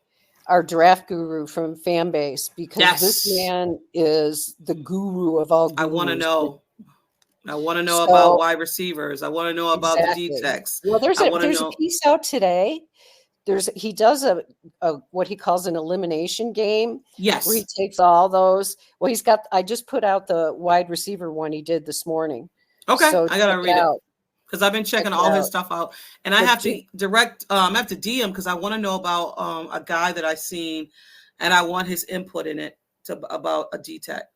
S3: our draft guru from Fanbase, because this
S5: Yes.
S3: man is the guru of all gurus.
S5: I want to know. I want to know
S3: So-
S5: about wide receivers. I want to know about
S3: Exactly.
S5: the D-techs.
S3: Well, there's
S5: I
S3: a
S5: wanna
S3: there's
S5: know-
S3: a piece out today. He does a what he calls an elimination game
S5: Yes.
S3: where he takes all those. Well, I just put out the wide receiver one he did this morning.
S5: Okay.
S3: So
S5: I gotta
S3: check
S5: read it
S3: out.
S5: because I've been checking
S3: Check it
S5: all his
S3: out.
S5: stuff out, and I
S3: But
S5: have to direct. I have to DM because I want to know about a guy that I seen, and I want his input in it about a D-tech.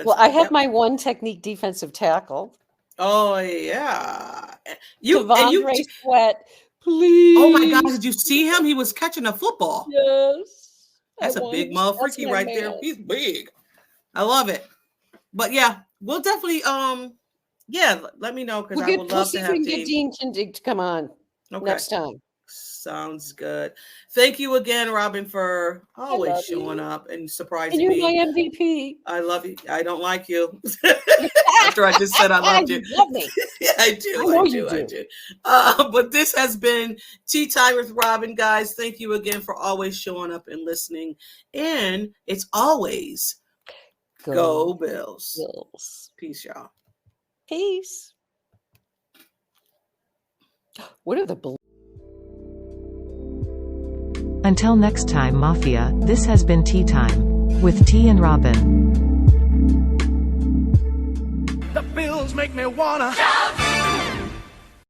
S3: Well, I have
S5: Yep.
S3: my one technique defensive tackle.
S5: Oh yeah, you
S3: Devondre Sweat, please.
S5: Oh my God! Did you see him? He was catching a football.
S3: Yes.
S5: That's a big motherfucker right there. He's big. I love it. But yeah, we'll definitely let me know because I would
S3: We'll
S5: love
S3: see
S5: to
S3: if we
S5: have
S3: can get
S5: Dean.
S3: Dean Kindig to come on next time.
S5: Sounds good. Thank you again, Robyn, for always
S3: love
S5: showing
S3: you.
S5: up and
S3: And
S5: surprising
S3: you're
S5: me.
S3: my MVP.
S5: I love you. I don't like you. After I just said I loved you.
S3: You love me.
S5: Yeah, I do.
S3: I know
S5: I
S3: you
S5: do.
S3: do.
S5: But this has been Tea Time with Robyn, guys. Thank you again for always showing up and listening. And it's always go Bills.
S3: Bills.
S5: Peace, y'all.
S3: Peace. What are the
S6: Until next time, Mafia, this has been Tea Time with T and Robyn.
S4: The bills make me wanna.